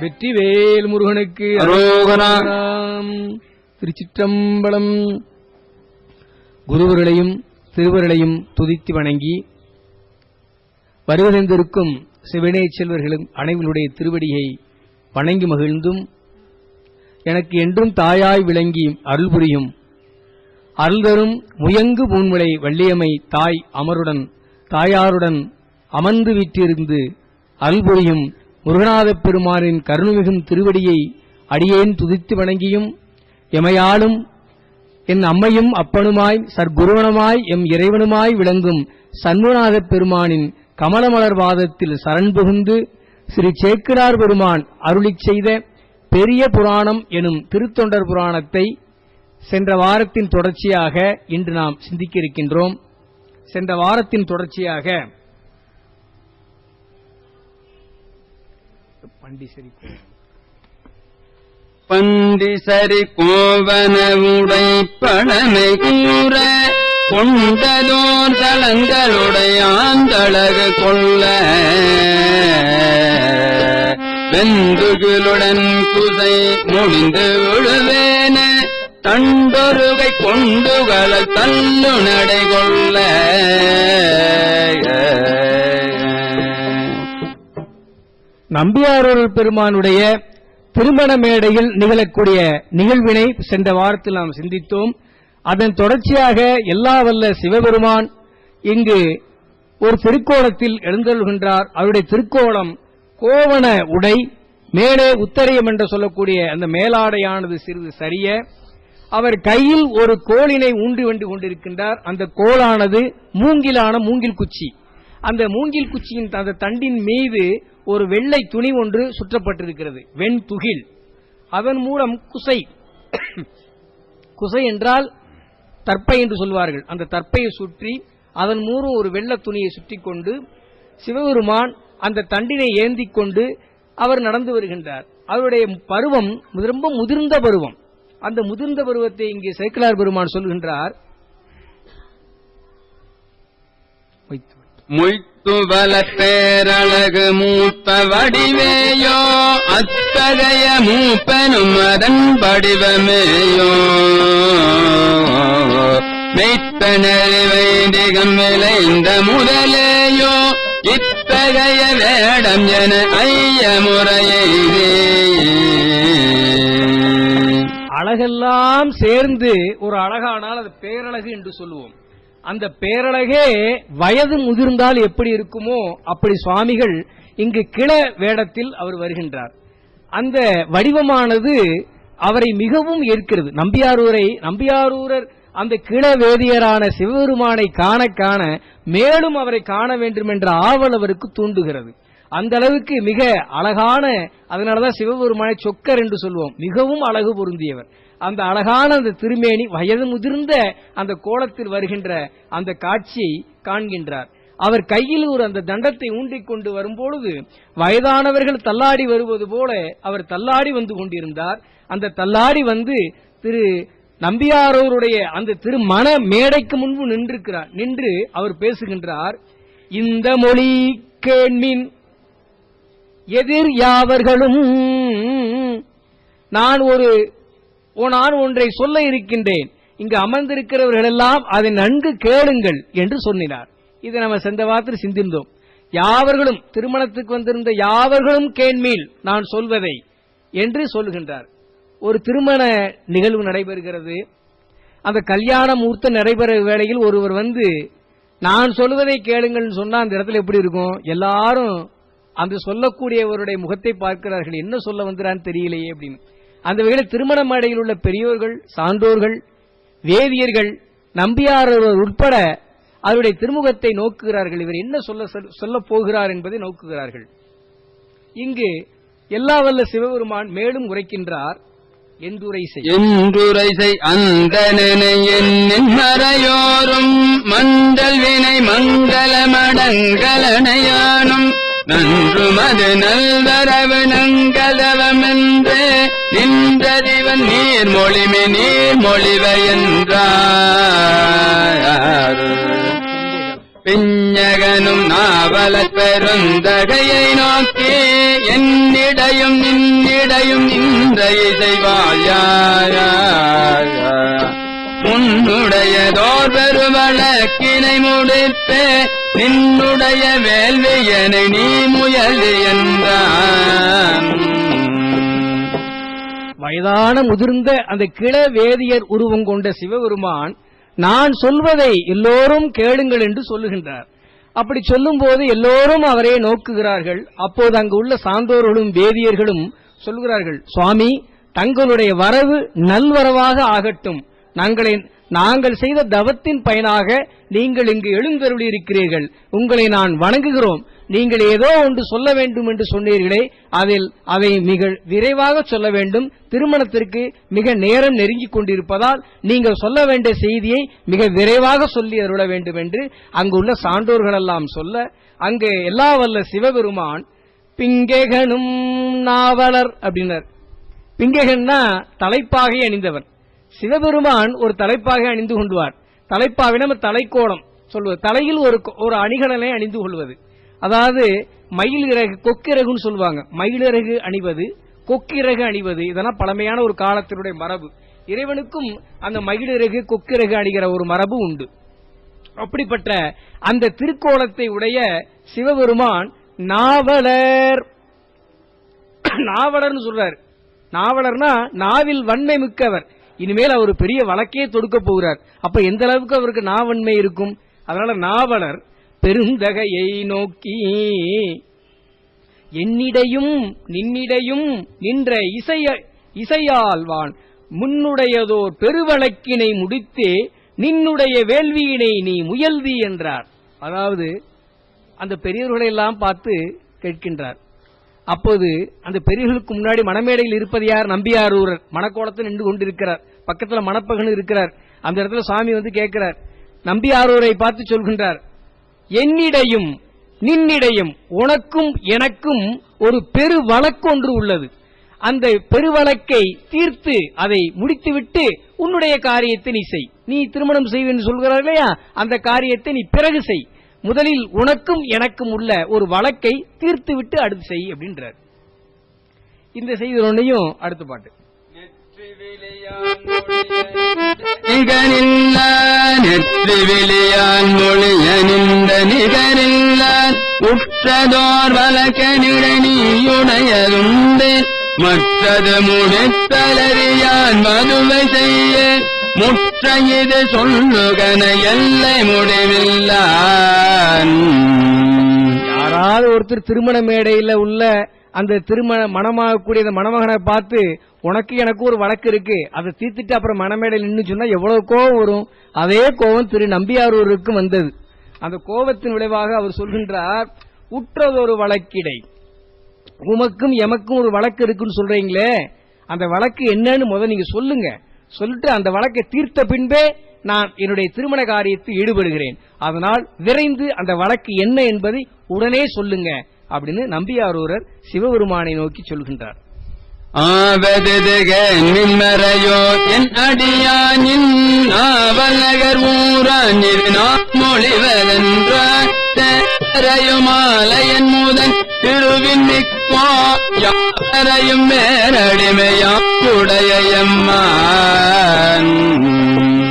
வெற்றிவேல் முருகனுக்கு அரோகரா. திருச்சிற்றம்பலம். குருவர்களையும் திருவர்களையும் துதித்து வணங்கி வருவதெந்திருக்கும் சிவனே செல்வர்களும் அனைவருடைய திருவடியை வணங்கி மகிழ்ந்தும், எனக்கு என்றும் தாயாய் விளங்கி அருள் புரியும் அருள்தரும் முயங்கு பூன்முளை வள்ளியம்மை தாய் அமருடன் தாயாருடன் அமர்ந்து வீற்றிருந்து அருள் புரியும் முருகநாதப் பெருமானின் கருணுமிகும் திருவடியை அடியேன் துதித்து வணங்கியும், எமையாலும் என் அம்மையும் அப்பனுமாய் சற்குருவனமாய் எம் இறைவனுமாய் விளங்கும் சண்முகநாதப் பெருமானின் கமலமலர்வாதத்தில் சரண் புகுந்து ஸ்ரீ சேக்கிழார் பெருமான் அருளிச் செய்த பெரிய புராணம் எனும் திருத்தொண்டர் புராணத்தை சென்ற வாரத்தின் தொடர்ச்சியாக இன்று நாம் சிந்திக்க இருக்கின்றோம். சென்ற வாரத்தின் தொடர்ச்சியாக பண்டிசரி கோவன உடை பழமை கூற கொண்டதோர் தலங்களுடைய ஆந்தழகு கொள்ள வெந்துகளுடன் குதை முடிந்து விழுவேன தண்டொருகை கொண்டுகள தள்ளு நடை கொள்ள. நம்பியாரூர் பெருமானுடைய திருமண மேடையில் நிகழக்கூடிய நிகழ்வினை சென்ற வாரத்தில் நாம் சிந்தித்தோம். அதன் தொடர்ச்சியாக எல்லா வல்ல சிவபெருமான் இங்கு ஒரு திருக்கோலத்தில் எழுந்தருள்கின்றார். அவருடைய திருக்கோலம் கோவண உடை, மேலே உத்தரையம் என்று சொல்லக்கூடிய அந்த மேலாடையானது சிறிது சரிய, அவர் கையில் ஒரு கோலினை ஊன்றி வந்து கொண்டிருக்கின்றார். அந்த கோலானது மூங்கிலான மூங்கில் குச்சி. அந்த மூங்கில் குச்சியின் அந்த தண்டின் மீது ஒரு வெள்ளை துணி ஒன்று சுற்றப்பட்டிருக்கிறது, வெண்துகில். அதன் மூலம் குசை, குசை என்றால் தற்பை என்று சொல்வார்கள், அந்த தற்பையை சுற்றி அதன் மூலம் ஒரு வெள்ள துணியை சுற்றி கொண்டு சிவபெருமான் அந்த தண்டினை ஏந்தி கொண்டு அவர் நடந்து வருகின்றார். அவருடைய பருவம் ரொம்ப முதிர்ந்த பருவம். அந்த முதிர்ந்த பருவத்தை இங்கே சேக்கிழார் பெருமான் சொல்கின்றார். மொய்த்துவல பேரழகு மூத்த வடிவேயோ அத்தகைய மூப்பனும் அதன் வடிவமேயோ மெய்ப்பனறி வைதிகம் விளைந்த முதலேயோ இத்தகைய வேடம் என ஐய முறையே. அழகெல்லாம் சேர்ந்து ஒரு அழகானால் அது பேரழகு என்று சொல்லுவோம். அந்த பேரழகே வயது முதிர்ந்தால் எப்படி இருக்குமோ அப்படி சுவாமிகள் இங்கு கிள வேடத்தில் அவர் வருகின்றார். அந்த வடிவமானது அவரை மிகவும் ஈர்க்கிறது. நம்பியாரூரர் அந்த கிள வேதியரான சிவபெருமானை காண காண மேலும் அவரை காண வேண்டும் என்ற ஆவல் அவருக்கு தூண்டுகிறது. அந்த அளவுக்கு மிக அழகான, அதனாலதான் சிவபெருமானை சொக்கர் என்று சொல்வோம், மிகவும் அழகு பொருந்தியவர். அந்த அழகான அந்த திருமேனி வயது முதிர்ந்த அந்த கோலத்தில் வருகின்ற அந்த காட்சியை காண்கின்றார். அவர் கையில் ஒரு அந்த தண்டத்தை ஊன்றிக் கொண்டு வரும்பொழுது வயதானவர்கள் தள்ளாடி வருவது போல அவர் தள்ளாடி வந்து கொண்டிருந்தார். அந்த தள்ளாடி வந்து திரு நம்பியாரூருடைய அந்த திருமண மேடைக்கு முன்பு நின்று அவர் பேசுகின்றார். இந்த மொழி கேண்மின் எதிர் யாவர்களும் நான் ஒன்றை சொல்ல இருக்கின்றேன், இங்கு அமர்ந்திருக்கிறவர்கள் எல்லாம் அதை நன்கு கேளுங்கள் என்று சொன்னார். இதை நம்ம சென்ற வாரத்தில் சிந்தித்தோம். யாவர்களும், திருமணத்துக்கு வந்திருந்த யாவர்களும் கேண்மீள் நான் சொல்வதை என்று சொல்லுகின்றார். ஒரு திருமண நிகழ்வு நடைபெறுகிறது. அந்த கல்யாண முகூர்த்தம் நடைபெற வேளையில் ஒருவர் வந்து நான் சொல்வதை கேளுங்கள் சொன்னா அந்த இடத்துல எப்படி இருக்கும்? எல்லாரும் அந்த சொல்லக்கூடியவருடைய முகத்தை பார்க்கிறார்கள், என்ன சொல்ல வந்தான்னு தெரியலையே அப்படின்னு. அந்த வகையில் திருமண மேடையில் உள்ள பெரியோர்கள், சான்றோர்கள், வேதியர்கள், நம்பியாரூர் உட்பட அவருடைய திருமுகத்தை நோக்குகிறார்கள். இவர் என்ன சொல்ல போகிறார் என்பதை நோக்குகிறார்கள். இங்கு எல்லா வல்ல சிவபெருமான் மேலும் உரைக்கின்றார். என்றுரை செய் அந்த மறையோரும் மண்டல் வினை மங்கள மடங்களனையானும் நன்றுமது நல்வரவு நங்கலவமென்று நின்றறிவன் நீர்மொழிமை நீர்மொழிவ என்றார். பிஞகனும் நாவல பெருந்தகையை நோக்கி என்னிடையும் நின்னிடையும் நின்ற இசைவாயா உன்னுடையதோர் பெருவழக்கினை முடிப்பே நின்னுடைய வேள்வியனை நீ முயலு என்றான். வயதான முதிர்ந்த அந்த கிள வேதியர் உருவம் கொண்ட சிவபெருமான் நான் சொல்வதை எல்லோரும் கேளுங்கள் என்று சொல்லுகின்றார். அப்படி சொல்லும் போது எல்லோரும் அவரை நோக்குகிறார்கள். அப்போது அங்கு உள்ள சான்றோர்களும் வேதியர்களும் சொல்கிறார்கள், சுவாமி தங்களுடைய வரவு நல்வரவாக ஆகட்டும். நாங்கள் செய்த தவத்தின் பயனாக நீங்கள் இங்கு எழுந்தருளி இருக்கிறீர்கள். உங்களை நான் வணங்குகிறோம். நீங்கள் ஏதோ ஒன்று சொல்ல வேண்டும் என்று சொன்னீர்களே, அதை மிக விரைவாக சொல்ல வேண்டும். திருமணத்திற்கு மிக நேரம் நெருங்கிக் கொண்டிருப்பதால் நீங்கள் சொல்ல வேண்டிய செய்தியை மிக விரைவாக சொல்லி அருள வேண்டும் என்று அங்குள்ள சான்றோர்களெல்லாம் சொல்ல, அங்கு எல்லா வல்ல சிவபெருமான் பிங்கேகனும் நாவலர் அப்படின்னார். பிங்கேகன்னா தலைப்பாகை அணிந்தவர். சிவபெருமான் ஒரு தலைப்பாகை அணிந்து கொள்வார். தலைப்பாகை நம்ம தலைக்கோலம் சொல்வது, தலையில் ஒரு அணிகலனை அணிந்து கொள்வது. அதாவது மயிலிறகு கொக்கிறகுன்னு சொல்லுவாங்க. மயிலிறகு அணிவது, கொக்கிறகு அணிவது, இதெல்லாம் பழமையான ஒரு காலத்தினுடைய மரபு. இறைவனுக்கும் அந்த மயிலிறகு கொக்கிறகு அணிகிற ஒரு மரபு உண்டு. அப்படிப்பட்ட அந்த திருக்கோலத்தை உடைய சிவபெருமான் நாவலர், நாவலர்னு சொல்றார். நாவலர்னா நாவில் வன்மை மிக்கவர். இனிமேல் அவர் பெரிய வழக்கே தொடுக்க போகிறார். அப்ப எந்த அளவுக்கு அவருக்கு நாவன்மை இருக்கும்? அதனால நாவலர் பெருந்தகையை நோக்கி என்னிடையும் நின்னிடையும் நின்ற இசையால்வான் முன்னுடையதோர் பெருவழக்கினை முடித்தே நின்னுடைய வேள்வியினை நீ முயல்வி என்றார். அதாவது அந்த பெரியவர்களை எல்லாம் பார்த்து கேட்கின்றார். அப்போது அந்த பெரியவர்களுக்கு முன்னாடி மணமேடையில் இருப்பது யார்? நம்பியாரூரர் மணக்கோலத்தில் நின்று கொண்டிருக்கிறார். பக்கத்தில் மணப்பகன் இருக்கிறார். அந்த இடத்துல சுவாமி வந்து கேட்கிறார். நம்பியாரூரை பார்த்து சொல்கின்றார், என்னிடையும் நின்னிடையும் உனக்கும் எனக்கும் ஒரு பெரு வழக்கொன்று உள்ளது. அந்த பெருவழக்கை தீர்த்து அதை முடித்துவிட்டு உன்னுடைய காரியத்தை நீ செய். நீ திருமணம் செய்வேன்னு சொல்கிறார் இல்லையா, அந்த காரியத்தை நீ பிறகு செய். முதலில் உனக்கும் எனக்கும் உள்ள ஒரு வழக்கை தீர்த்து விட்டு அடுத்து செய் அப்படின்றார். இந்த செய்தி ஒன்றையும் அடுத்த பாட்டு. நெற்றிவிலியான் மொழிய நின்ற நிகரில்லான் உற்றதோர் வழக்கனிடையுடையதுண்டு மற்றது முடித்தலறியான் மதுவை செய்ய முற்ற இது சொல்லுகன எல்லை முடிவில்லான். யாராவது ஒருத்தர் திருமண மேடையில் உள்ள அந்த திருமண மணமாகக்கூடிய அந்த மணமகனை பார்த்து உனக்கு எனக்கு ஒரு வழக்கு இருக்கு, அதை தீர்த்துட்டு அப்புறம் மணமேடையில் நின்று சொன்னா எவ்வளவு கோபம் வரும்? அதே கோபம் திரு நம்பியாரூருக்கு வந்தது. அந்த கோபத்தின் விளைவாக அவர் சொல்கின்றார், உற்றதொரு வழக்கிடை, உமக்கும் எமக்கும் ஒரு வழக்கு இருக்குன்னு சொல்றீங்களே, அந்த வழக்கு என்னன்னு முதல் நீங்க சொல்லுங்க. சொல்லிட்டு அந்த வழக்கை தீர்த்த பின்பே நான் என்னுடைய திருமண காரியத்தில் ஈடுபடுகிறேன். அதனால் விரைந்து அந்த வழக்கு என்ன என்பதை உடனே சொல்லுங்க அப்படின்னு நம்பியாரூரர் சிவபெருமானை நோக்கி சொல்கின்றார். ஆவதெதுகோ என் அடியானின் ஆவலகர் ஊரான் மொழிவதென்றையுமாலையன் முதன் திருவின் மிக்கோயும் மேலடிமையாடைய எம்மான்.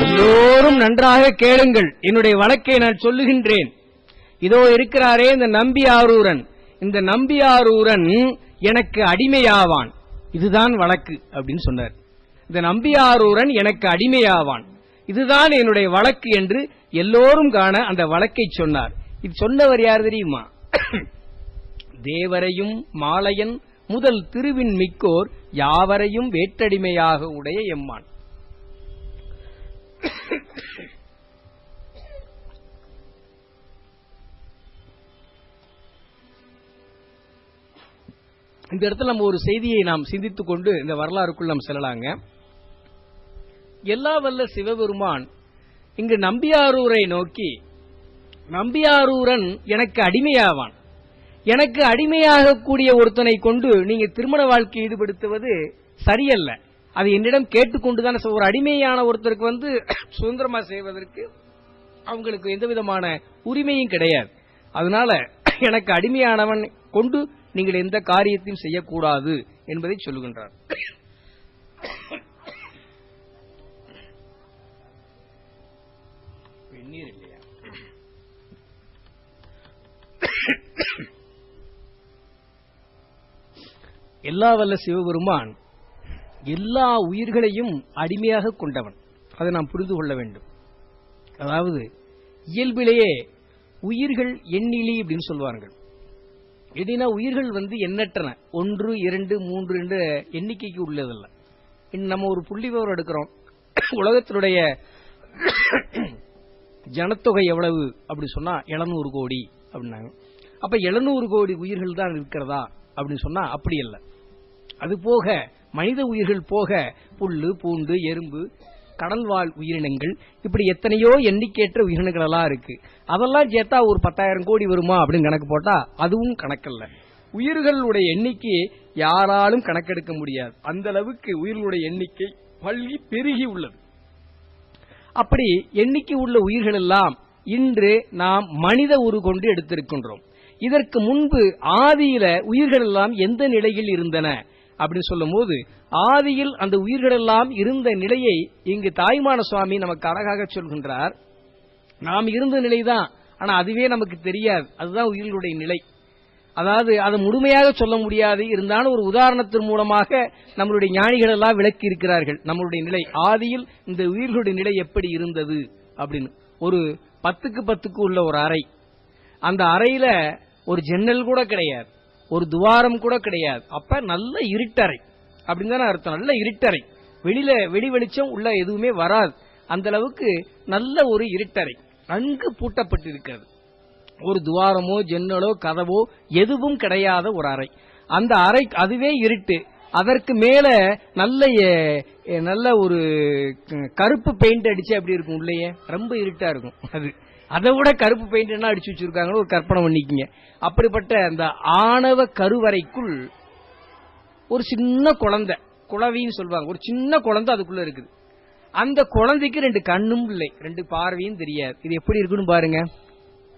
எல்லோரும் நன்றாக கேளுங்கள், என்னுடைய வழக்கை நான் சொல்லுகின்றேன். இதோ இருக்கிறாரே இந்த நம்பியாரூரன், இந்த நம்பியாரூரன் எனக்கு அடிமையாவான், இதுதான் வழக்கு அப்படின்னு சொன்னார். இந்த நம்பியாரூரன் எனக்கு அடிமையாவான், இதுதான் என்னுடைய வழக்கு என்று எல்லோரும் காண அந்த வழக்கை சொன்னார். இது சொன்னவர் யார் தெரியுமா? தேவரையும் மாலையன் முதல் திருவின் மிக்கோர் யாவரையும் வேற்றடிமையாக உடைய எம்மான். இந்த இடத்துல நம்ம ஒரு செய்தியை நாம் சிந்தித்துக் கொண்டு இந்த வரலாறுக்குள் நாம் செல்லலாங்க. எல்லா வல்ல சிவபெருமான் இங்கு நம்பியாரூரை நோக்கி, நம்பியாரூரன் எனக்கு அடிமையாவான், எனக்கு அடிமையாக கூடிய ஒருத்தனை கொண்டு நீங்க திருமண வாழ்க்கை ஈடுபடுத்துவது சரியல்ல, அது என்னிடம் கேட்டுக்கொண்டுதான். ஒரு அடிமையான ஒருத்தருக்கு வந்து சுதந்திரமா செய்வதற்கு அவங்களுக்கு எந்த விதமான உரிமையும் கிடையாது. அதனால எனக்கு அடிமையானவன் கொண்டு நீங்கள் எந்த காரியத்தையும் செய்யக்கூடாது என்பதை சொல்லுகின்றார். வெந்நீர் இல்லையா? எல்லா வல்ல சிவபெருமான் எல்லா உயிர்களையும் அடிமையாக கொண்டவன். அதை நாம் புரிந்து கொள்ள வேண்டும். அதாவது இயல்பிலேயே உயிர்கள் எண்ணிலி அப்படின்னு சொல்வார்கள். எப்படின்னா உயிர்கள் எண்ணற்றன, 1, 2, 3 என்ற எண்ணிக்கைக்கு உள்ளதல்ல. நம்ம ஒரு புள்ளி விவரம் எடுக்கிறோம், உலகத்தினுடைய ஜனத்தொகை எவ்வளவு அப்படி சொன்னா 700 கோடி அப்படின்னாங்க. அப்ப 700 கோடி உயிர்கள் தான் இருக்கிறதா அப்படின்னு சொன்னா அப்படி அல்ல. அது போக மனித உயிர்கள் போக புல்லு, பூண்டு, எறும்பு, கடல்வாழ் உயிரினங்கள், இப்படி எத்தனையோ எண்ணிக்கையற்ற உயிரினங்கள் எல்லாம் இருக்கு. அதெல்லாம் சேர்த்தா ஒரு 10,000 கோடி வருமா அப்படின்னு கணக்கு போட்டா அதுவும் கணக்கல்ல. உயிர்களுடைய எண்ணிக்கையை யாராலும் கணக்கெடுக்க முடியாது. அந்த அளவுக்கு உயிர்களுடைய எண்ணிக்கை பள்ளி பெருகி உள்ளது. அப்படி எண்ணிக்கை உள்ள உயிர்கள் எல்லாம் இன்று நாம் மனித உரு கொண்டு எடுத்திருக்கின்றோம். இதற்கு முன்பு ஆதியில உயிர்கள் எல்லாம் எந்த நிலையில் இருந்தன அப்படின்னு சொல்லும் போது, ஆதியில் அந்த உயிர்கள் எல்லாம் இருந்த நிலையை இங்கு தாய்மான சுவாமி நமக்கு அழகாக சொல்கின்றார். நாம் இருந்த நிலைதான், ஆனா அதுவே நமக்கு தெரியாது. அதுதான் உயிர்களுடைய நிலை. அதாவது அதை முழுமையாக சொல்ல முடியாது. இருந்தாலும் ஒரு உதாரணத்தின் மூலமாக நம்மளுடைய ஞானிகள் எல்லாம் விளக்கி இருக்கிறார்கள் நம்மளுடைய நிலை. ஆதியில் இந்த உயிர்களுடைய நிலை எப்படி இருந்தது அப்படின்னு. ஒரு 10க்கு 10க்கு உள்ள ஒரு அறை, அந்த அறையில ஒரு ஜன்னல் கூட கிடையாது, ஒரு துவாரம் கூட கிடையாது. அப்ப நல்ல இருட்டறை அப்படின்னு தானே அர்த்தம். நல்ல இருட்டறை, வெளி வெளிச்சம் உள்ள எதுவுமே வராது. அந்த அளவுக்கு நல்ல ஒரு இருட்டறை, நன்கு பூட்டப்பட்டிருக்கிறது. ஒரு துவாரமோ ஜன்னலோ கதவோ எதுவும் கிடையாத ஒரு அறை. அந்த அறை அதுவே இருட்டு. அதற்கு மேல நல்ல ஒரு கருப்பு பெயிண்ட் அடிச்சு அப்படி இருக்கும், உள்ளேயே ரொம்ப இருட்டா இருக்கும். அதை விட கருப்பு பெயிண்ட் என்ன அடிச்சு வச்சிருக்காங்க ஒரு கற்பனை பண்ணிக்கங்க. அப்படிப்பட்ட அந்த ஆணவ கருவறைக்குள் ஒரு சின்ன குழந்தை, குளவின்னு சொல்லுவாங்க, ஒரு சின்ன குழந்தை அதுக்குள்ள இருக்குது. அந்த குழந்தைக்கு 2 கண்ணும் இல்லை, 2 பார்வையும் தெரியாது. இது எப்படி இருக்குன்னு பாருங்க.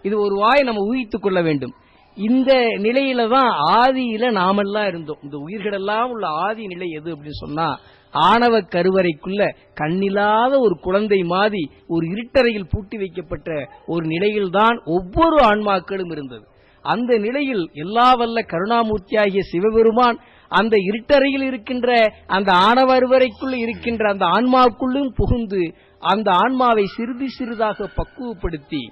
இது ஒரு வாய் நம்ம ஊகித்துக் கொள்ள வேண்டும். இந்த நிலையில தான் ஆதியில நாமெல்லாம் இருந்தோம். இந்த உயிர்கள் எல்லாம் உள்ள ஆதி நிலை எது அப்படின்னு சொன்னா, ஆணவ கருவறைக்குள்ள கண்ணில்லாத ஒரு குழந்தை மாதிரி ஒரு இருட்டறையில் பூட்டி வைக்கப்பட்ட ஒரு நிலையில்தான் ஒவ்வொரு ஆன்மாக்களும் இருந்தது. அந்த நிலையில் எல்லா வல்ல கருணாமூர்த்தியாகிய சிவபெருமான் அந்த இருட்டறையில் இருக்கின்ற அந்த ஆணவ அருவறைக்குள் இருக்கின்ற அந்த ஆன்மாவுக்குள்ளும் புகுந்து அந்த ஆன்மாவை சிறிது சிறிதாக பக்குவப்படுத்தி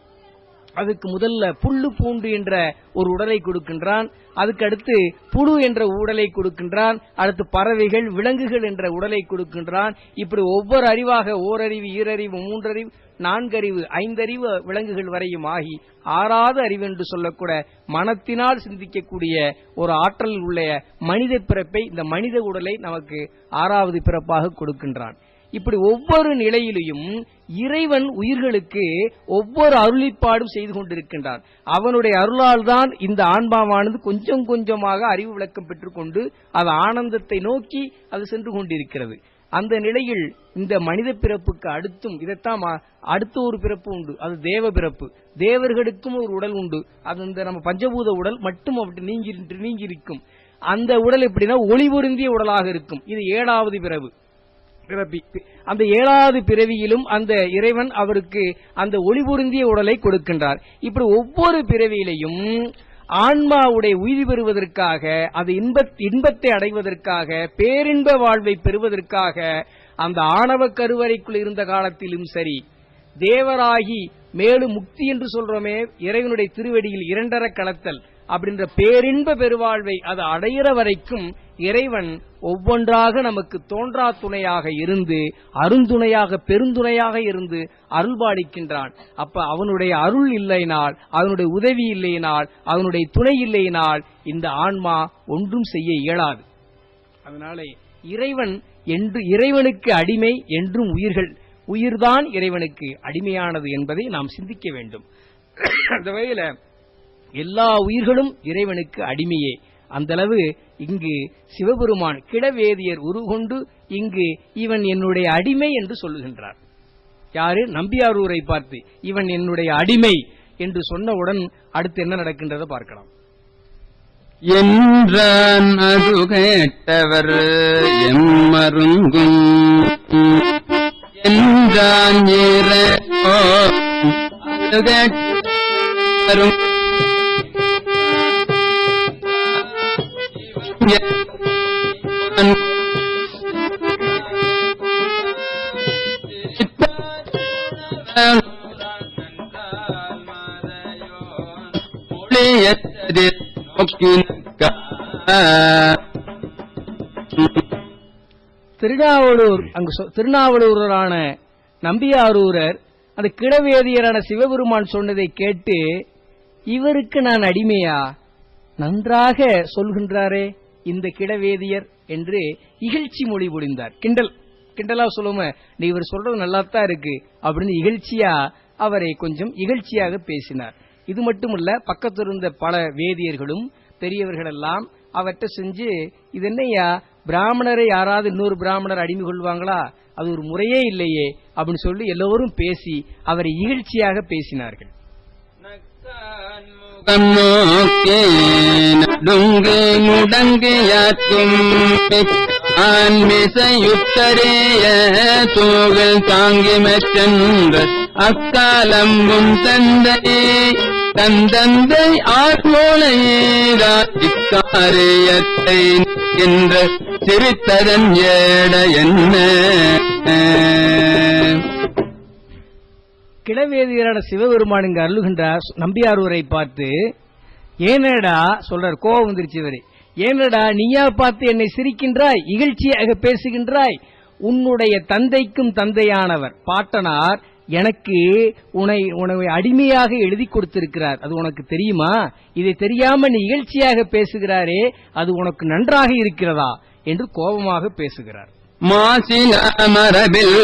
அதுக்கு முதல்ல புல்லு பூண்டு என்ற ஒரு உடலை கொடுக்கின்றான். அதுக்கு அடுத்து புழு என்ற உடலை கொடுக்கின்றான். அடுத்து பறவைகள், விலங்குகள் என்ற உடலை கொடுக்கின்றான். இப்படி ஒவ்வொரு அறிவாக ஓரறிவு, ஈரறிவு, 3 அறிவு, 4 அறிவு, 5 அறிவு விலங்குகள் வரையும் ஆகி 6வது அறிவு என்று சொல்லக்கூட மனத்தினால் சிந்திக்கக்கூடிய ஒரு ஆற்றல் உள்ள மனித பிறப்பை, இந்த மனித உடலை நமக்கு 6வது பிறப்பாக கொடுக்கின்றான். இப்படி ஒவ்வொரு நிலையிலும் இறைவன் உயிர்களுக்கு ஒவ்வொரு அருளிப்பாடும் செய்து கொண்டிருக்கின்றான். அவனுடைய அருளால் தான் இந்த ஆன்மாவானது கொஞ்சம் கொஞ்சமாக அறிவு விளக்கம் பெற்றுக்கொண்டு அது ஆனந்தத்தை நோக்கி அது சென்று கொண்டிருக்கிறது. அந்த நிலையில் இந்த மனித பிறப்புக்கு அடுத்தும் இதைத்தான் அடுத்த ஒரு பிறப்பு உண்டு, அது தேவ பிறப்பு. தேவர்களுக்கும் ஒரு உடல் உண்டு. அது இந்த நம்ம பஞ்சபூத உடல் மட்டும் அப்படி நீங்கி இருக்கும். அந்த உடல் எப்படின்னா ஒளி பொருந்திய உடலாக இருக்கும். இது 7வது பிறவி. அந்த 7வது பிறவியிலும் அந்த இறைவன் அவருக்கு அந்த ஒளி பொருந்திய உடலை கொடுக்கின்றார். இப்படி ஒவ்வொரு பிறவியிலையும் ஆன்மாவுடைய உய்தி பெறுவதற்காக, அது இன்பத்தை அடைவதற்காக, பேரின்ப வாழ்வை பெறுவதற்காக அந்த ஆணவ கருவறைக்குள் இருந்த காலத்திலும் சரி, தேவராகி மேலும் முக்தி என்று சொல்றோமே, இறைவனுடைய திருவடியில் 2 கலத்தல் அப்படின்ற பேரின்ப பெருவாழ்வை அது அடையிற வரைக்கும் இறைவன் ஒவ்வொன்றாக நமக்கு தோன்றா துணையாக இருந்து, அருந்துணையாக பெருந்துணையாக இருந்து அருள்பாலிக்கின்றான். அப்ப அவனுடைய அருள் இல்லைனால், அவனுடைய உதவி இல்லையினால், அவனுடைய துணை இல்லையினால் இந்த ஆன்மா ஒன்றும் செய்ய இயலாது. அதனால இறைவனுக்கு அடிமை என்றும் உயிர்தான் இறைவனுக்கு அடிமையானது என்பதை நாம் சிந்திக்க வேண்டும். அந்த வகையில எல்லா உயிர்களும் இறைவனுக்கு அடிமையே. அந்த அளவு இங்கு சிவபெருமான் கிடவேதியர் உருகொண்டு இங்கு இவன் என்னுடைய அடிமை என்று சொல்லுகின்றார். யாரு? நம்பியாரூரை பார்த்து இவன் என்னுடைய அடிமை என்று சொன்னவுடன் அடுத்து என்ன நடக்கின்றதை பார்க்கலாம். என்றான் அது கேட்டவர் எம்மருங்கும் என்றான் இறைவோ அது கேட்டவரும் திருநாவலூர் திருநாவலூரான நம்பியாரூரர் அந்த கிழவேதியரான சிவபெருமான் சொன்னதை கேட்டு, இவருக்கு நான் அடிமையா, நன்றாக சொல்கின்றாரே இந்த கிழவேதியர் என்று இகழ்ச்சி மொழி பொழிந்தார். கிண்டலா சொல்லும, நீ இவர் சொல்றது நல்லாத்தான் இருக்கு அப்படின்னு இகழ்ச்சியா அவரை கொஞ்சம் இகழ்ச்சியாக பேசினார். இது மட்டுமல்ல, பக்கத்தில் இருந்த பல வேதியர்களும் பெரியவர்கள் எல்லாம் அவற்றை செஞ்சு, இது என்னையா, பிராமணரை யாராவது இன்னொரு பிராமணர் அடிமை கொள்வாங்களா, அது ஒரு முறையே இல்லையே அப்படின்னு சொல்லி எல்லோரும் பேசி அவரை இகழ்ச்சியாக பேசினார்கள். ஆன்மிசையுத்தரேய தூகள் தாங்கிமச்சென்ற அக்காலம்பும் தந்தை ஆத்மோலையாரியாரியத்தை என்ற சிரித்ததன் ஏட என்ன. கிழவேதியரான சிவபெருமான் இங்கு அருளுகின்றார். நம்பியாரூரை பார்த்து, ஏனடா சொல்றார், கோபம் வந்துருச்சு இவரே, ஏனடா நீயா பார்த்து என்னை சிரிக்கின்றாய், இகழ்ச்சியாக பேசுகின்றாய்? உன்னுடைய தந்தைக்கும் தந்தையானவர் பாட்டனார் எனக்கு உன்னை அடிமையாக எழுதி கொடுத்திருக்கிறார், அது உனக்கு தெரியுமா? இதை தெரியாம நீ இகழ்ச்சியாக பேசுகிறாரே, அது உனக்கு நன்றாக இருக்கிறதா என்று கோபமாக பேசுகிறார். மாசின மரபில்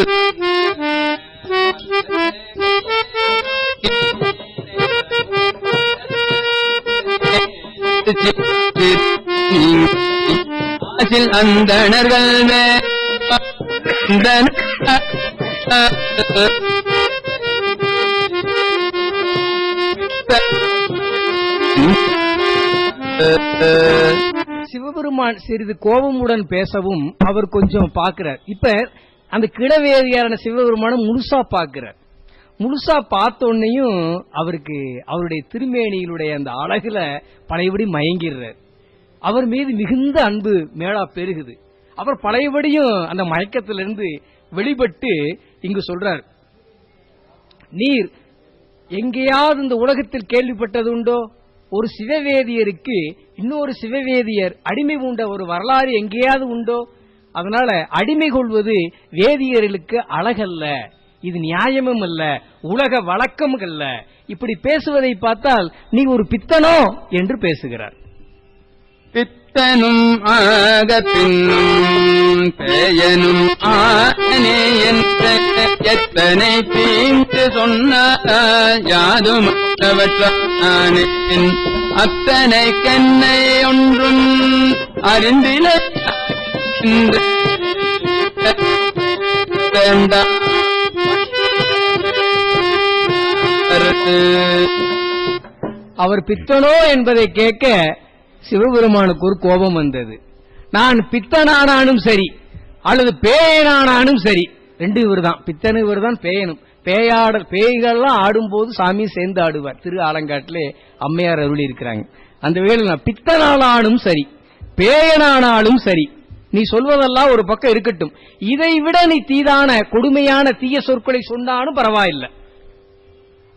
அந்தணர்கள் சிவபெருமான் சிறிது கோபமுடன் பேசவும் அவர் கொஞ்சம் பார்க்கிறார். இப்ப அந்த கிழவேதியான சிவபெருமானும் முழுசா பார்க்கிறார். முழுசா பார்த்தோன்னையும் அவருக்கு அவருடைய திருமேனியிலுடைய அந்த அழகுல பழையபடி மயங்கிடுறார். அவர் மீது மிகுந்த அன்பு மேலா பெருகுது. அவர் பழையபடியும் அந்த மயக்கத்திலிருந்து வெளிப்பட்டு இங்கு சொல்றார், நீர் எங்கேயாவது இந்த உலகத்தில் கேள்விப்பட்டது உண்டோ? ஒரு சிவவேதியருக்கு இன்னொரு சிவவேதியர் அடிமை உண்ட ஒரு வரலாறு எங்கேயாவது உண்டோ? அதனால அடிமை கொள்வது வேதியர்களுக்கு அழகல்ல, இது நியாயமும் அல்ல, உலக வழக்கம் அல்ல. இப்படி பேசுவதை பார்த்தால் நீ ஒரு பித்தனோ என்று பேசுகிறார். பித்தனும் ஆக பின்னும் பெயனும் ஆனே என்ற எத்தனை தீங்கு சொன்னார் யாதும் அத்தனை கண்ணை ஒன்றும் அறிந்தில வேண்டாம். அவர் பித்தனோ என்பதை கேட்க சிவபெருமானுக்கு ஒரு கோபம் வந்தது. நான் பித்தனானானும் சரி அல்லது பேயனானானும் சரி, ரெண்டு இவர் தான், பித்தனு இவர் தான், பேயனும். பேய்கள்லாம் ஆடும்போது சாமி சேர்ந்து ஆடுவார். திரு ஆலங்காட்டிலே அம்மையார் அருளி இருக்கிறாங்க. அந்த வேளையில் நான் பித்தனானாலும் சரி பேயனானாலும் சரி, நீ சொல்வதெல்லாம் ஒரு பக்கம் இருக்கட்டும், இதை விட நீ தீதான கொடுமையான தீய சொற்களை சொன்னாலும் பரவாயில்லை.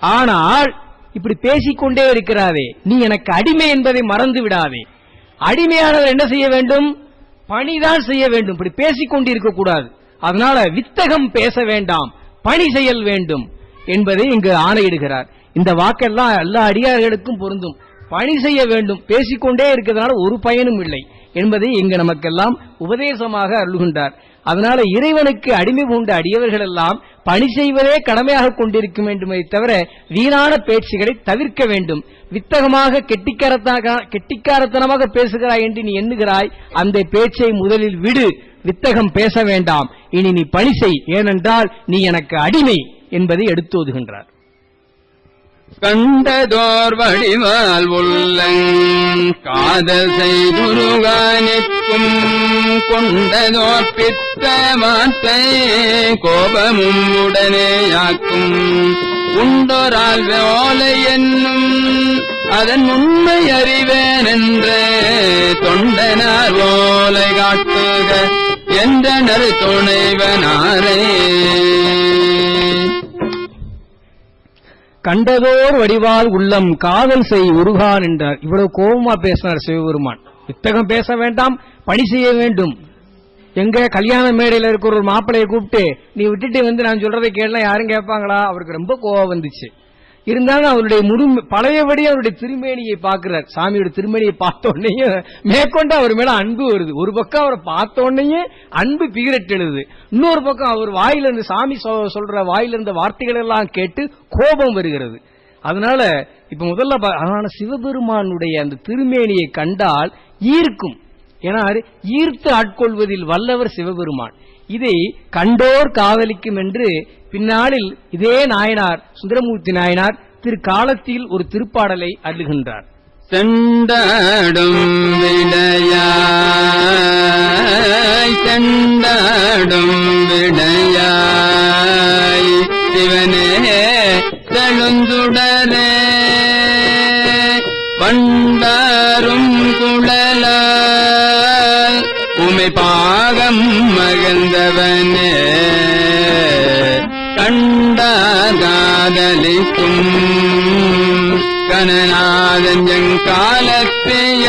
ஆனால் இப்படி பேசிக்கொண்டே இருக்கிறாதே, நீ எனக்கு அடிமை என்பதை மறந்து விடாதே. அடிமையானவர் என்ன செய்ய வேண்டும்? பணிதான் செய்ய வேண்டும். இப்படி பேசிக்கொண்டு இருக்கக்கூடாது. அதனால வித்தகம் பேச வேண்டாம், பணி செயல் வேண்டும் என்பதை இங்கு ஆணையிடுகிறார். இந்த வாக்கெல்லாம் எல்லா அடியார்களுக்கும் பொருந்தும். பணி செய்ய வேண்டும், பேசிக்கொண்டே இருக்கிறதுனால ஒரு பயனும் இல்லை என்பதை இங்கு நமக்கெல்லாம் உபதேசமாக அருள்கின்றார். அதனால இறைவனுக்கு அடிமை பூண்ட அடியவர்கள் எல்லாம் பணி செய்வதே கடமையாக கொண்டிருக்க வேண்டுமே தவிர வீணான பேச்சுகளை தவிர்க்க வேண்டும். வித்தகமாக கெட்டிக்காரத்தனமாக பேசுகிறாய் என்று நீ எண்ணுகிறாய், அந்த பேச்சை முதலில் விடு. வித்தகம் பேச வேண்டாம், இனி நீ பணி செய், ஏனென்றால் நீ எனக்கு அடிமை என்பதை எடுத்தோதுகின்றார். கண்டதோர் வடிவால் உள்ளங் காதல் செய்துருகானிற்கும் கொண்டதோர் பித்த மாற்றை கோபமும் உடனேயாக்கும் உண்டோரால் ஓலை என்னும் அதன் உண்மை அறிவேன் என்ற தொண்டனார் ஓலை காட்டுக என்றனர் துணைவனாரே. கண்டதோர் வடிவால் உள்ளம் காதல் செய் உருகான் என்றார். இவ்வளவு கோபமா பேசினார் சிவபெருமான். இத்தகம் பேச வேண்டாம், பணி செய்ய வேண்டும். எங்க கல்யாண மேடையில இருக்கிற ஒரு மாப்பிளையை கூப்பிட்டு நீ விட்டுட்டு வந்து நான் சொல்றதை கேட்டா யாரும் கேட்பாங்களா? அவருக்கு ரொம்ப கோபம் வந்துச்சு. இருந்தாலும் அவருடைய பழையபடி அவருடைய திருமேனியை பார்க்கிறார். சாமியோட திருமேனியை பார்த்த உடனே மேற்கொண்டு அவர் மேல அன்பு வருது. ஒரு பக்கம் அவரை பார்த்த உடனே அன்பு பிகரெட் எழுது, இன்னொரு பக்கம் அவர் வாயிலிருந்து சாமி சொல்ற வாயிலிருந்த வார்த்தைகள் எல்லாம் கேட்டு கோபம் வருகிறது. அதனால இப்ப முதல்ல அதனால சிவபெருமானுடைய அந்த திருமேனியை கண்டால் ஈர்க்கும். ஏன்னா ஈர்த்து ஆட்கொள்வதில் வல்லவர் சிவபெருமான். இதை கண்டோர் காதலிக்கும் என்று பின்னாளில் இதே நாயனார் சுந்தரமூர்த்தி நாயனார் காலத்தில் ஒரு திருப்பாடலை அருளுகின்றார். செண்டாடும் விடையாய் செண்டாடும் விடையாய் சிவனே செழுந்துடரே பண்டாரும் குழலால் உமை பாகம் மகிழ்ந்தவனே கண்டாகாதலிக்கும் கணநாதன் எங்காலப்பையாய்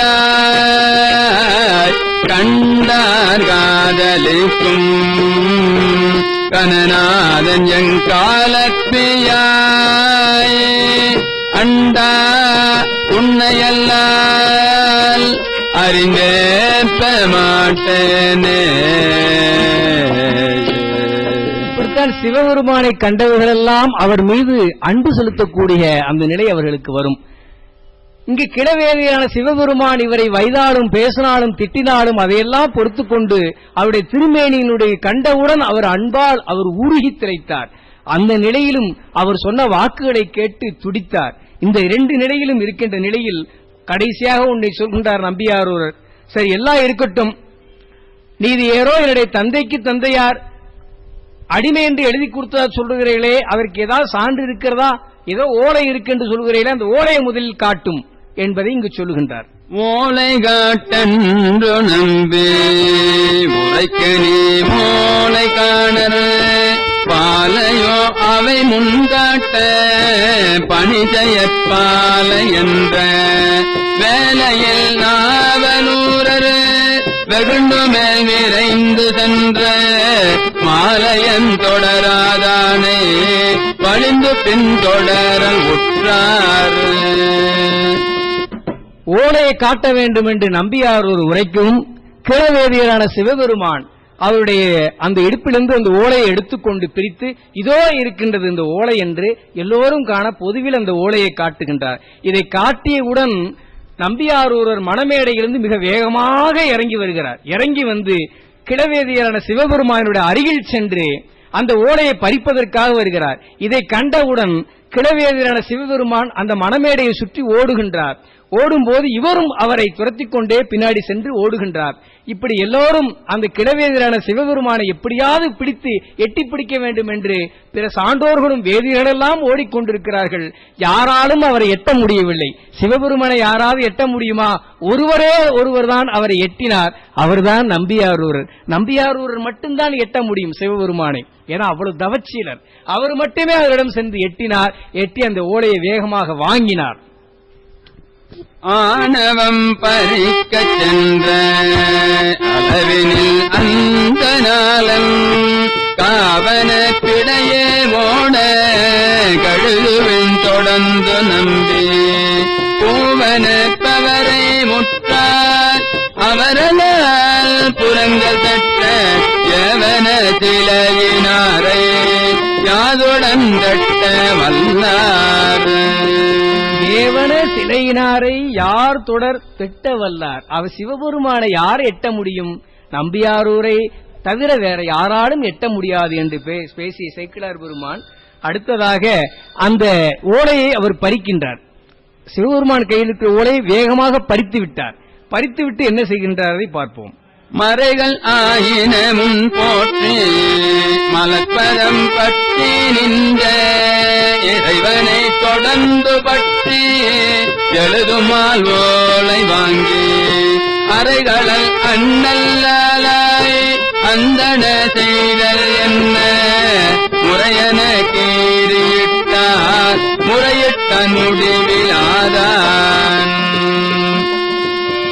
கண்டாகாதலிக்கும் கணநாதன் எங்காலப்பையாய் அண்டா உன்னையல்லால் அறிந்தேற்ப மாட்டேனே. இப்படித்தான் சிவபெருமானை கண்டவர்களெல்லாம் அவர் மீது அன்பு செலுத்தக்கூடிய அந்த நிலை அவர்களுக்கு வரும். இங்கு கிழவேதியான சிவபெருமான் இவரை வைதாலும் பேசினாலும் திட்டினாலும் அதையெல்லாம் பொறுத்து கொண்டு அவருடைய திருமேனியினுடைய கண்டவுடன் அவர் அன்பால் அவர் உருகி திளைத்தார். அந்த நிலையிலும் அவர் சொன்ன வாக்குகளை கேட்டு துடித்தார். இந்த இரண்டு நிலையிலும் இருக்கின்ற நிலையில் கடைசியாக உன்னை சொல்கின்றார் நம்பியாரூரர். சரி, எல்லாம் இருக்கட்டும், நீதி ஏறோ என்னுடைய தந்தைக்கு தந்தையார் அடிமை என்று எழுதி கொடுத்ததா சொல்லுகிறீர்களே, அதற்கு ஏதாவது சான்று இருக்கிறதா? ஏதோ ஓலை இருக்கு என்று சொல்கிறீர்களே, அந்த ஓலையை முதலில் காட்டும் என்பதை இங்கு சொல்லுகின்றார். ஓலை காட்டன்று நம்பி உரைக்க நீ மோலை காணர் பாலையோ அவை முன்காட்ட பணி செய்யப்பாலை என்ற வேலையில் நாவலூரர் வெகுண்டு மேல் விரைந்து சென்ற மாலையன் தொடராதானே வழிந்து பின் தொடரல் உற்றார். ஓலையை காட்ட வேண்டும் என்று நம்பியார் ஒரு உரைக்கும் கிழவேதியரான சிவபெருமான் அவருடைய அந்த இடுப்பிலிருந்து அந்த ஓலையை எடுத்துக்கொண்டு பிரித்து இதோ இருக்கின்றது இந்த ஓலை என்று எல்லோரும் காண பொதுவில் அந்த ஓலையை காட்டுகின்றார். இதை காட்டியவுடன் நம்பியாரூரர் மணமேடையிலிருந்து மிக வேகமாக இறங்கி வருகிறார். இறங்கி வந்து கிழவேதியரான சிவபெருமானுடைய அருகில் சென்று அந்த ஓலையை பறிப்பதற்காக வருகிறார். இதை கண்டவுடன் கிழவேதியரான சிவபெருமான் அந்த மணமேடையை சுற்றி ஓடுகின்றார். ஓடும்போது இவரும் அவரை துரத்திக் கொண்டே பின்னாடி சென்று ஓடுகின்றார். இப்படி எல்லோரும் அந்த கிழவேதியரான சிவபெருமானை எப்படியாவது பிடித்து எட்டி பிடிக்க வேண்டும் என்று பிற சான்றோர்களும் வேதியர்களெல்லாம் ஓடிக்கொண்டிருக்கிறார்கள். யாராலும் அவரை எட்ட முடியவில்லை. சிவபெருமானை யாராவது எட்ட முடியுமா? ஒருவரே ஒருவர் தான் அவரை எட்டினார். அவர்தான் நம்பியாரூரர். நம்பியாரூரர் மட்டும்தான் எட்ட முடியும் சிவபெருமானை. ஏன்னா அவ்வளவு தவச்சீலர். அவர் மட்டுமே அவரிடம் சென்று எட்டினார். எட்டி அந்த ஓலையை வேகமாக வாங்கினார். ஆணவம் பறிக்க சென்ற அளவினில் அந்த நாளன் காவன பிடையே ஓட கழுதுவின் தொடர்ந்து நம்பி பூவன பவரை முற்றார் அவரனால் புறங்கள் தட்ட எவன திளையினாரை யாதுடன் தட்ட வல்லார். தேவன சிலையினாரை யார் தொடர் திட்ட வல்லார். அவர் சிவபெருமானை யார் எட்ட முடியும்? நம்பியாரூரை தவிர வேற யாராலும் எட்ட முடியாது என்று பேசிய சேக்கிழார் பெருமான் அடுத்ததாக அந்த ஓலையை அவர் பறிக்கின்றார். சிவபெருமான் கையில் இருக்கிற ஓலையை வேகமாக பறித்து விட்டார். பறித்துவிட்டு என்ன செய்கின்றார் பார்ப்போம். மறைகள் ஆயினமும் போற்றி மலப்பதம் பற்றி நின்ற இறைவனை தொடர்ந்து பற்றி எழுதுமால் ஓலை வாங்கி அறைகளல் அண்ணல்லாய் அந்தன செய்தல் என்ன முறையன கீறியிட்டார் முறையிட்ட முடிவிலாதான்.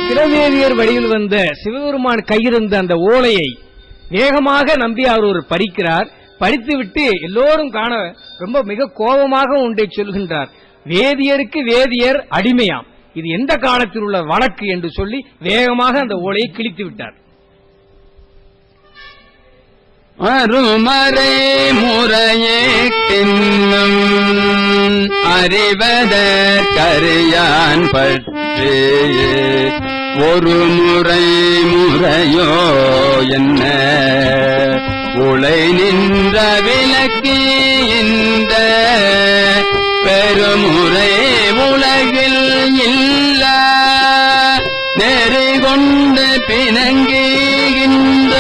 கிழவேதியர் வழியில் வந்த சிவபெருமான் கையிருந்த அந்த ஓலையை வேகமாக நம்பியார் ஒரு பறிக்கிறார். பறித்துவிட்டு எல்லோரும் காண ரொம்ப மிக கோபமாக ஒன்றை சொல்கின்றார். வேதியருக்கு வேதியர் அடிமையாம், இது எந்த காலத்தில் உள்ள வழக்கு என்று சொல்லி வேகமாக அந்த ஓலையை கிழித்து விட்டார். அருமறை முறையே தின்னும் அறிவதற்கரியான் பற்றே ஒரு முறை முறையோ என்ன உளை நின்ற விளக்கி இந்த பெருமுறை உலகில் இல்ல நெறி கொண்டு பிணங்குகின்ற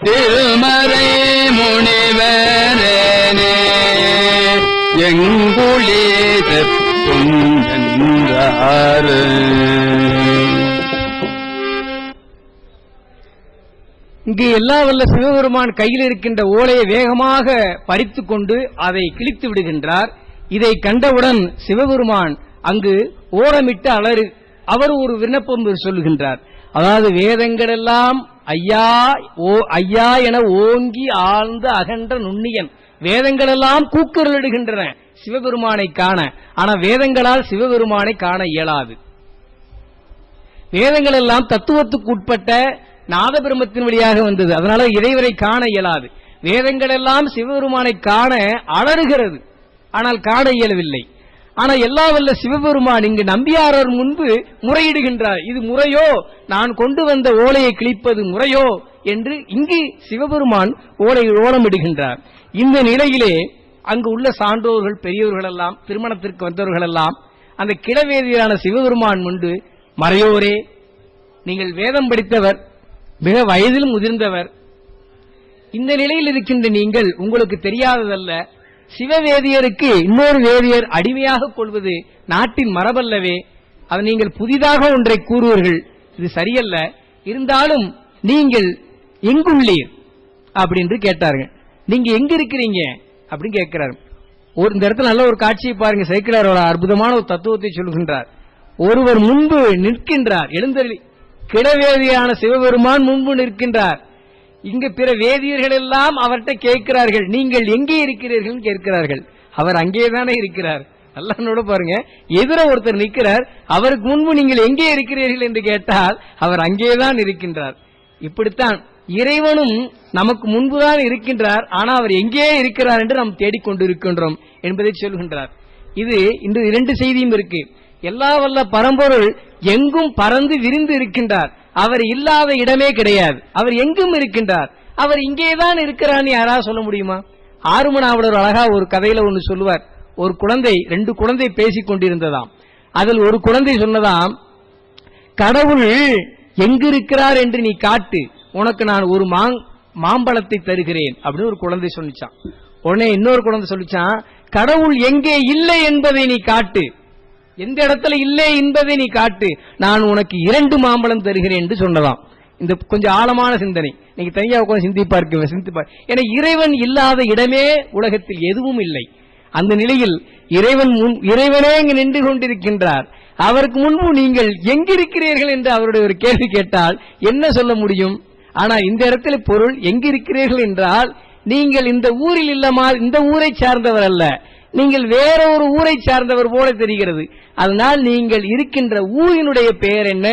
திருமறை முனிவரனே எங்குளி தெப்பும் என்றாரு. இங்கு எல்லா வல்ல சிவபெருமான் கையில் இருக்கின்ற ஓலையை வேகமாக பறித்துக் கொண்டு அதை கிழித்து விடுகின்றார். இதை கண்டவுடன் சிவபெருமான் அங்கு ஓரமிட்டு அவர் ஒரு விண்ணப்பம் சொல்லுகின்றார். அதாவது வேதங்கள் எல்லாம் ஐயா ஐயா என ஓங்கி ஆழ்ந்த அகன்ற நுண்ணியன், வேதங்கள் எல்லாம் கூக்குரலிடுகின்றன சிவபெருமானை காண. ஆனா வேதங்களால் சிவபெருமானை காண இயலாது. வேதங்கள் எல்லாம் தத்துவத்துக்கு உட்பட்ட நாத பிரம்மத்தின் வழியாக வந்தது, அதனால இறைவரை காண இயலாது. வேதங்கள் எல்லாம் சிவபெருமானை காண அலறுகிறது, ஆனால் காண இயலவில்லை. ஆனா எல்லா வல்ல சிவபெருமான் இங்கு நம்பியாரர் முன்பு முறையிடுகின்றார். இது முறையோ, நான் கொண்டு வந்த ஓலையை கிழிப்பது முறையோ என்று இங்கு சிவபெருமான் ஓலமிடுகின்றார். இந்த நிலையிலே அங்கு உள்ள சான்றோர்கள் பெரியவர்கள் எல்லாம், திருமணத்திற்கு வந்தவர்கள் எல்லாம் அந்த கிழவேதியரான சிவபெருமான் முன்பு, மறையோரே, நீங்கள் வேதம் படித்தவர், மிக வயதில் முதிர்ந்தவர், இந்த நிலையில் இருக்கின்ற நீங்கள், உங்களுக்கு தெரியாததல்ல, சிவவேதியருக்கு இன்னொரு வேதியர் அடிமையாக கொள்வது நாட்டின் மரபல்லவே. அது நீங்கள் புதிதாக ஒன்றை கூறுவீர்கள், இது சரியல்ல. இருந்தாலும் நீங்கள் எங்குள்ளீர் அப்படின்னு கேட்டார்கள். நீங்க எங்க இருக்கிறீங்க அப்படின்னு கேட்கிறார். இந்த இடத்துல நல்ல ஒரு காட்சியை பாருங்க. சேக்கிழாரோட அற்புதமான ஒரு தத்துவத்தை சொல்கின்றார். ஒருவர் முன்பு நிற்கின்றார், எழுந்தருளி கிழவேதியான சிவபெருமான் முன்பு நிற்கின்றார். இங்கு பிற வேதியர்கள் எல்லாம் அவர்கிட்ட கேட்கிறார்கள், நீங்கள் எங்கே இருக்கிறீர்கள் கேட்கிறார்கள். அவர் அங்கேதானே இருக்கிறார். நல்லா பாருங்க, எதிர ஒருத்தர் நிற்கிறார், அவருக்கு முன்பு நீங்கள் எங்கே இருக்கிறீர்கள் என்று கேட்டால் அவர் அங்கேதான் இருக்கின்றார். இப்படித்தான் இறைவனும் நமக்கு முன்புதான் இருக்கின்றார், ஆனால் அவர் எங்கே இருக்கிறார் என்று நாம் தேடிக்கொண்டிருக்கின்றோம் என்பதை சொல்கின்றார். இது இன்று இரண்டு செய்தியும் இருக்கு. எல்லா வல்ல பரம்பொருள் எங்கும் பறந்து விரிந்து இருக்கின்றார். அவர் இல்லாத இடமே கிடையாது. அவர் எங்கும் இருக்கின்றார். அவர் இங்கேதான் இருக்கிறான்னு யாராவது சொல்ல முடியுமா? ஆறுமனாவளர் அழகா ஒரு கதையில ஒன்னு சொல்லுவார். ஒரு குழந்தை, ரெண்டு குழந்தை பேசிக் கொண்டிருந்ததாம். அதில் ஒரு குழந்தை சொன்னதாம், கடவுள் எங்கிருக்கிறார் என்று நீ காட்டு, உனக்கு நான் ஒரு மாம்பழத்தை தருகிறேன் அப்படின்னு ஒரு குழந்தை சொல்லிச்சான். உடனே இன்னொரு குழந்தை சொல்லிச்சான், கடவுள் எங்கே இல்லை என்பதை நீ காட்டு, எந்த இடத்துல இல்லை என்பதை நீ காட்டு, நான் உனக்கு 2 மாம்பழம் தருகிறேன் என்று சொன்னதாம். இந்த கொஞ்சம் ஆழமான சிந்தனை, நீங்க தனியாக உட்கார்ந்து சிந்திப்பார். என இறைவன் இல்லாத இடமே உலகத்தில் எதுவும் இல்லை. அந்த நிலையில் இறைவனே இங்கு நின்று கொண்டிருக்கின்றார். அவருக்கு முன்பு நீங்கள் எங்கிருக்கிறீர்கள் என்று அவருடைய ஒரு கேள்வி கேட்டால் என்ன சொல்ல முடியும்? ஆனால் இந்த இடத்துல பொருள் எங்கிருக்கிறீர்கள் என்றால், நீங்கள் இந்த ஊரில் இல்லமா, இந்த ஊரை சார்ந்தவர் அல்ல, நீங்கள் வேற ஒரு ஊரை சார்ந்தவர் போல தெரிகிறது. அதனால் நீங்கள் இருக்கின்ற ஊரினுடைய பெயர் என்ன?